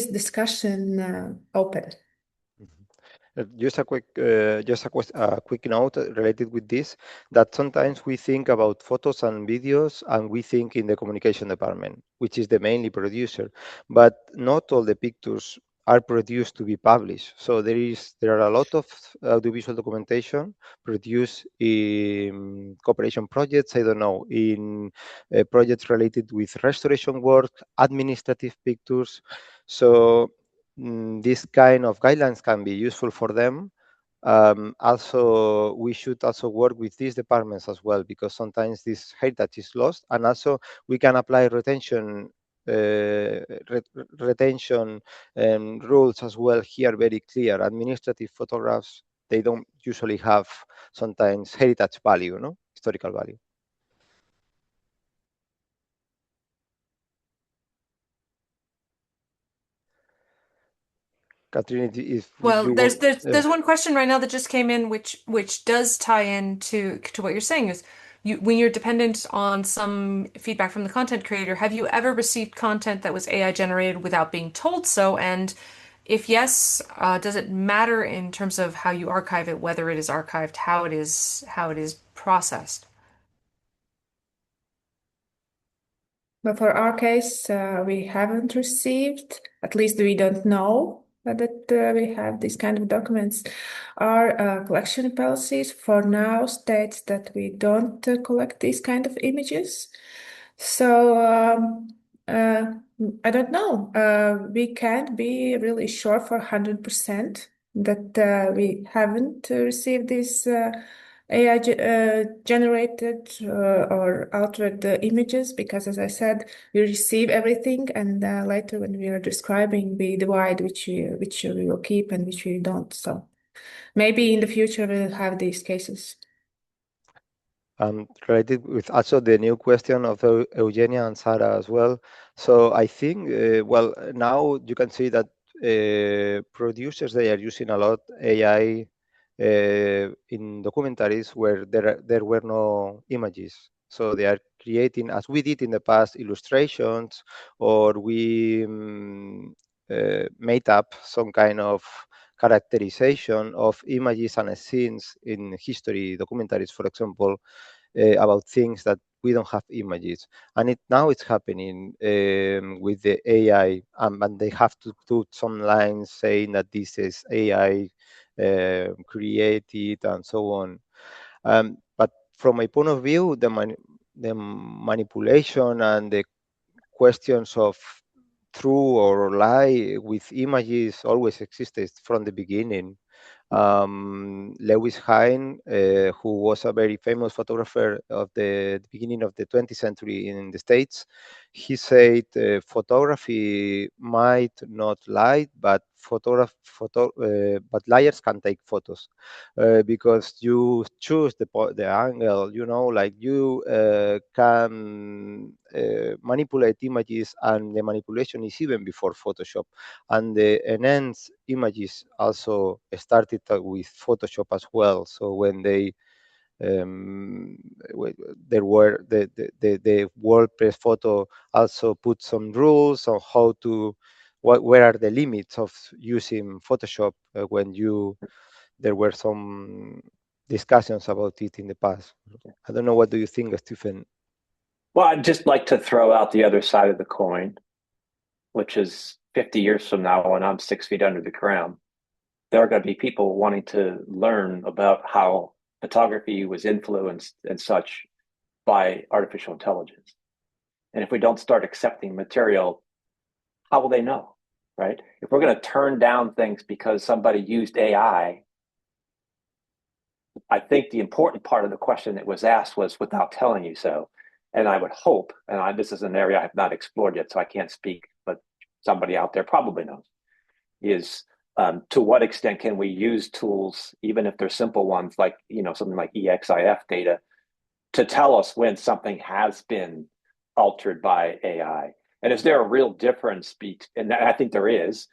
discussion open. Just a quick note related with this, that sometimes we think about photos and videos and we think in the communication department, which is the mainly producer, but not all the pictures are produced to be published. So there are a lot of audiovisual documentation produced in cooperation projects, I don't know, in projects related with restoration work, administrative pictures. So this kind of guidelines can be useful for them. Also, we should also work with these departments as well, because sometimes this heritage is lost, and also we can apply retention retention rules as well here, very clear. Administrative photographs, they don't usually have sometimes heritage value, no, historical value. Catherine, if Well, you there's want, there's one question right now that just came in, which does tie into what you're saying is when you're dependent on some feedback from the content creator, have you ever received content that was AI generated without being told so? And if yes, does it matter in terms of how you archive it, whether it is archived, how it is processed? But for our case, we haven't received, at least we don't know that we have these kind of documents. Our collection policies for now states that we don't collect these kind of images. So I don't know. We can't be really sure for 100% that we haven't received these AI generated or altered images because, as I said, we receive everything, and later when we are describing, we divide which we will keep and which we don't. So maybe in the future we'll have these cases. Related with also the new question of Eugenia and Sarah as well. So I think, well, now you can see that producers, they are using a lot AI in documentaries where there were no images. So they are creating, as we did in the past, illustrations, or we made up some kind of characterization of images and scenes in history documentaries, for example, about things that we don't have images. And now it's happening with the AI, and they have to put some lines saying that this is AI created and so on. But from my point of view, the manipulation and the questions of true or lie with images always existed from the beginning. Lewis Hine, who was a very famous photographer of the beginning of the 20th century in the States, he said photography might not lie, but but liars can take photos because you choose the angle. You know, like you can manipulate images, and the manipulation is even before Photoshop, and the enhanced images also started with Photoshop as well. So when they there were the WordPress photo also put some rules on how to where are the limits of using Photoshop when you there were some discussions about it in the past. I don't know, what do you think, Stephen? Well, I'd just like to throw out the other side of the coin, which is 50 years from now, when I'm 6 feet under the ground, there are going to be people wanting to learn about how photography was influenced and such by artificial intelligence. And if we don't start accepting material, how will they know, right? If we're going to turn down things because somebody used AI, I think the important part of the question that was asked was without telling you so. And I would hope, and this is an area I have not explored yet, so I can't speak, but somebody out there probably knows, is to what extent can we use tools, even if they're simple ones, like something like EXIF data, to tell us when something has been altered by AI? And is there a real difference, and I think there is,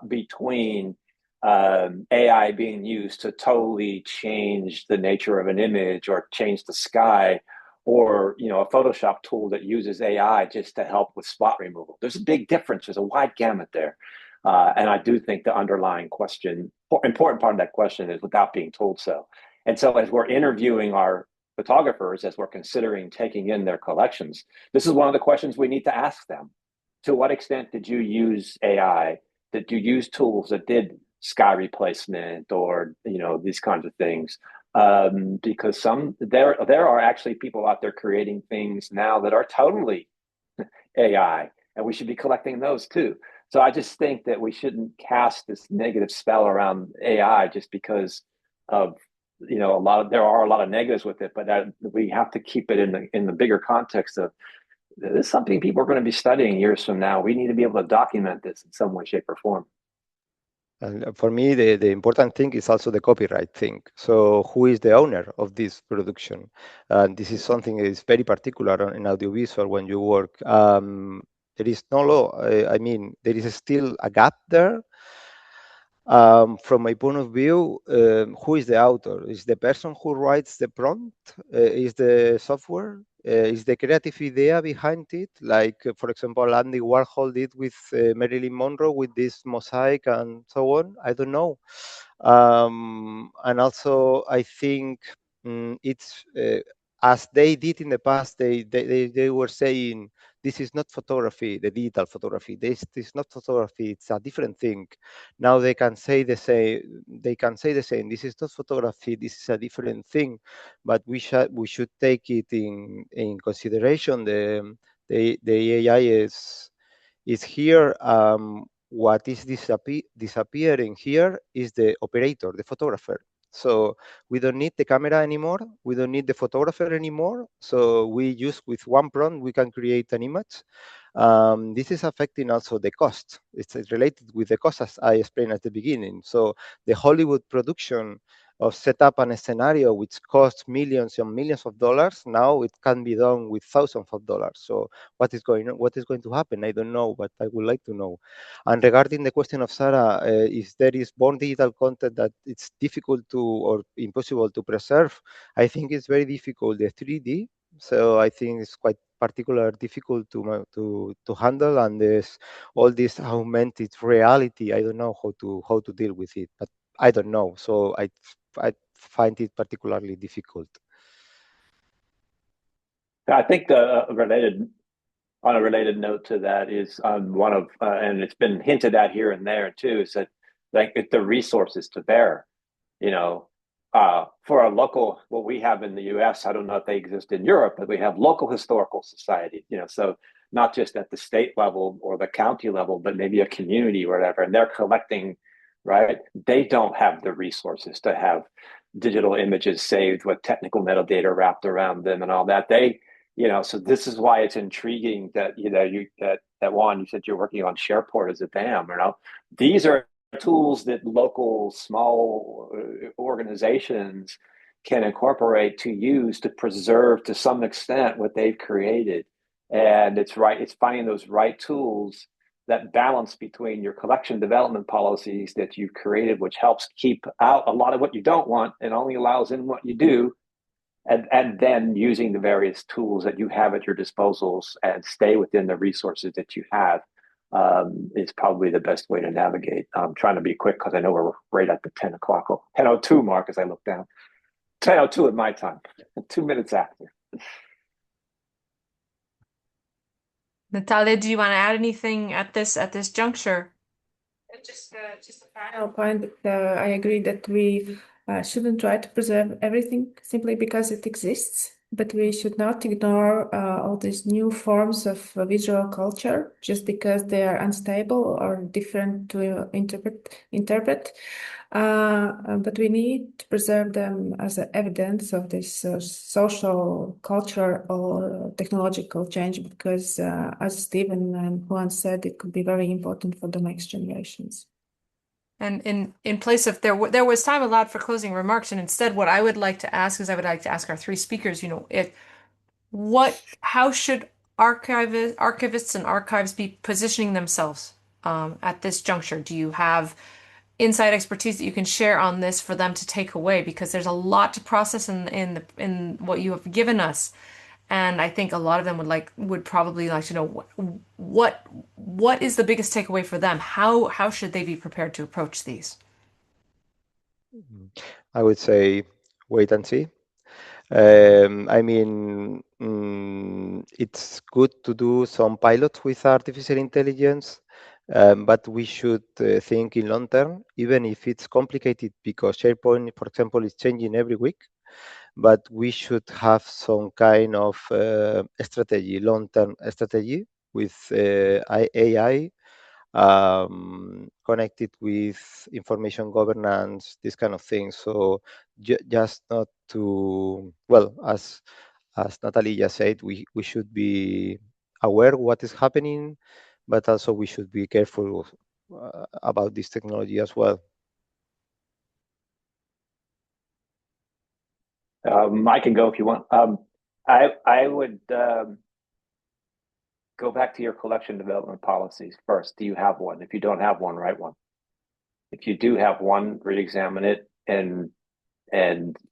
between AI being used to totally change the nature of an image or change the sky, or a Photoshop tool that uses AI just to help with spot removal? There's a big difference. There's a wide gamut there. And I do think the underlying important part of that question is without being told so. And so as we're interviewing our photographers, as we're considering taking in their collections, this is one of the questions we need to ask them. To what extent did you use AI? Did you use tools that did sky replacement or these kinds of things? Because there are actually people out there creating things now that are totally AI, and we should be collecting those too. So I just think that we shouldn't cast this negative spell around AI just because of there are a lot of negatives with it, but we have to keep it in the bigger context of this is something people are going to be studying years from now. We need to be able to document this in some way, shape, or form. And for me, the important thing is also the copyright thing. So who is the owner of this production? And this is something that is very particular in audiovisual when you work. There is no law. I mean, there is still a gap there. From my point of view, who is the author? Is the person who writes the prompt? Is the software? Is the creative idea behind it? Like, for example, Andy Warhol did with Marilyn Monroe with this mosaic and so on. I don't know. And also, I think it's as they did in the past. They were saying this is not photography, the digital photography. This is not photography. It's a different thing. Now they can say the same. They can say the same. This is not photography. This is a different thing. But we should take it in consideration. The AI is here. What is disappearing here is the operator, the photographer. So we don't need the camera anymore. We don't need the photographer anymore. So we use with one prompt, we can create an image. This is affecting also the cost. It's related with the cost, as I explained at the beginning. So the Hollywood production of set up a scenario which costs millions and millions of dollars, now it can be done with thousands of dollars. So what is going to happen? I don't know, but I would like to know. And regarding the question of Sarah, if there is born digital content that it's difficult to or impossible to preserve, I think it's very difficult. The 3D, so I think it's quite particular difficult to handle, and there's all this augmented reality. I don't know how to deal with it, but I don't know. So I find it particularly difficult. I think on a related note to that is one of, and it's been hinted at here and there too, is that like if the resources to bear, for a local, what we have in the U.S., I don't know if they exist in Europe, but we have local historical society, so not just at the state level or the county level, but maybe a community or whatever, and they're collecting, right? They don't have the resources to have digital images saved with technical metadata wrapped around them and all that. So this is why it's intriguing that, that Juan, you said you're working on SharePort as a dam, these are tools that local small organizations can incorporate to use to preserve to some extent what they've created. And it's finding those right tools that balance between your collection development policies that you've created, which helps keep out a lot of what you don't want and only allows in what you do, and then using the various tools that you have at your disposals and stay within the resources that you have is probably the best way to navigate. I'm trying to be quick because I know we're right at the 10 o'clock, 10:02 mark as I look down. 10:02 at my time, 2 minutes after. Natālija, do you want to add anything at this juncture? Just a final point that I agree that we shouldn't try to preserve everything simply because it exists, but we should not ignore all these new forms of visual culture just because they are unstable or different to interpret. But we need to preserve them as evidence of this social, cultural, or technological change because, as Stephen and Juan said, it could be very important for the next generations. And in place of there was time allowed for closing remarks, and instead, what I would like to ask is I would like to ask our three speakers, how should archivists and archives be positioning themselves at this juncture? Do you have inside expertise that you can share on this for them to take away? Because there's a lot to process in what you have given us. And I think a lot of them would probably like to know what is the biggest takeaway for them? How should they be prepared to approach these? I would say wait and see. It's good to do some pilots with artificial intelligence, but we should think in long term, even if it's complicated because SharePoint, for example, is changing every week. But we should have some kind of strategy, long-term strategy with AI connected with information governance, this kind of things. So just not to, well, as Natālija said, we should be aware what is happening, but also we should be careful about this technology as well. I can go if you want. I would go back to your collection development policies first. Do you have one? If you don't have one, write one. If you do have one, re-examine it and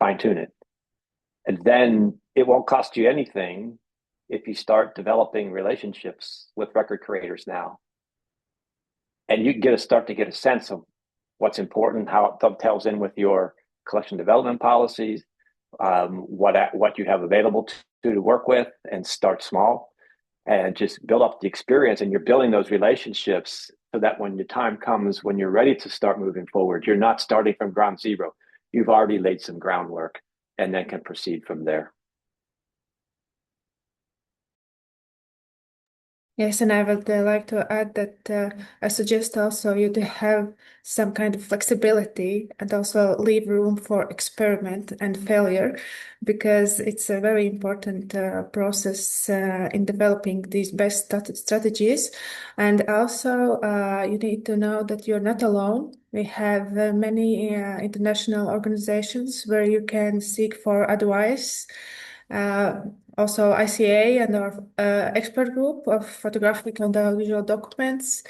fine-tune it. And then it won't cost you anything if you start developing relationships with record creators now. And you start to get a sense of what's important, how it dovetails in with your collection development policies, what you have available to work with, and start small and just build up the experience. And you're building those relationships so that when the time comes, when you're ready to start moving forward, you're not starting from ground zero. You've already laid some groundwork and then can proceed from there. Yes, and I would like to add that I suggest also you to have some kind of flexibility and also leave room for experiment and failure because it's a very important process in developing these best strategies. And also you need to know that you're not alone. We have many international organizations where you can seek for advice. Also ICA and our expert group of photographic and audiovisual documents.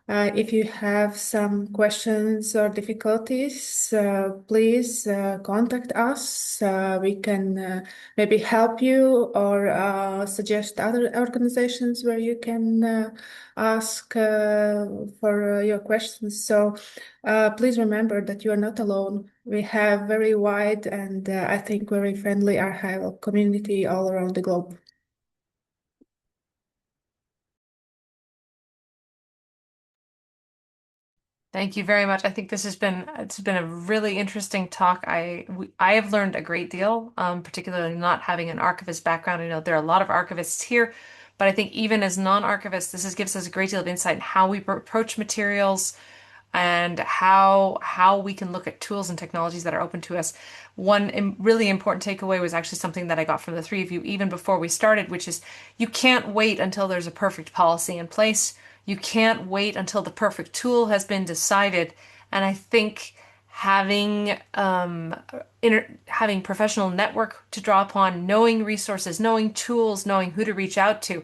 If you have some questions or difficulties, please contact us. We can maybe help you or suggest other organizations where you can ask for your questions. So please remember that you are not alone. We have very wide and I think very friendly archival community all around the globe. Thank you very much. I think it's been a really interesting talk. I have learned a great deal, particularly not having an archivist background. I know there are a lot of archivists here, But I think even as non-archivists, gives us a great deal of insight in how we approach materials and how we can look at tools and technologies that are open to us. One really important takeaway was actually something that I got from the three of you even before we started, which is you can't wait until there's a perfect policy in place. You can't wait until the perfect tool has been decided. And I think having having professional network to draw upon, knowing resources, knowing tools, knowing who to reach out to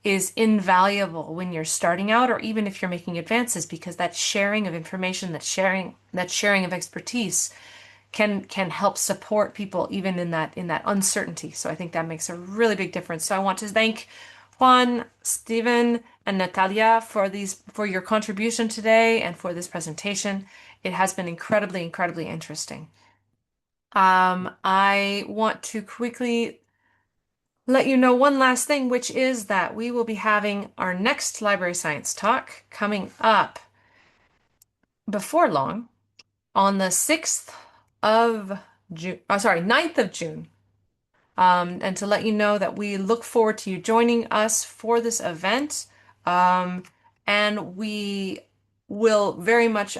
is invaluable when you're starting out or even if you're making advances, because that sharing of information, that sharing of expertise can help support people even in that uncertainty. So I think that makes a really big difference. So I want to thank Juan, Stephen, and Natālija for your contribution today and for this presentation. It has been incredibly, incredibly interesting. I want to quickly let you know one last thing, which is that we will be having our next library science talk coming up before long on the 6th of June, 9th of June. And to let you know that we look forward to you joining us for this event. And we will very much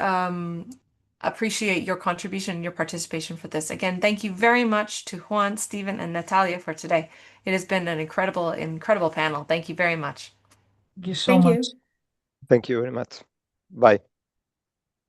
appreciate your contribution and your participation for this. Again, thank you very much to Juan, Stephen, and Natālija for today. It has been an incredible, incredible panel. Thank you very much. Thank you so Thank much. you. Thank you very much. Bye.